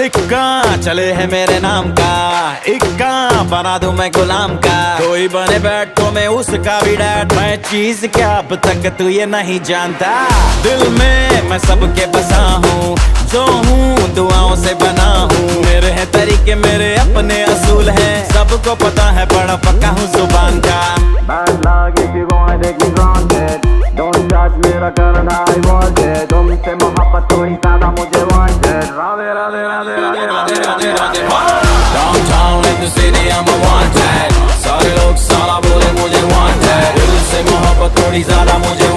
सिक्का चले है मेरे नाम का, इक्का बना दूं मैं गुलाम का। कोई बने बैठ तो मैं उसका भी डैड, मैं चीज क्या अब तक तू ये नहीं जानता। दिल में मैं सबके बसा हूँ, जो हूँ दुआओं से बना हूँ। मेरे हैं तरीके मेरे अपने असूल हैं, सबको पता है बड़ा पक्का हूँ जुबान का। Bad luck if you gonna take me granted. Don't judge मेरा करना I want it. तुमसे मोहब्बत तो ही ज्यादा मुझे wanted. Radhe Radhe Radhe Radhe Radhe Radhe Radhe. Downtown in the city I'm a wanted, सारे लोग साला बोले मुझे wanted। दिल से मोहब्बत थोड़ी ज्यादा मुझे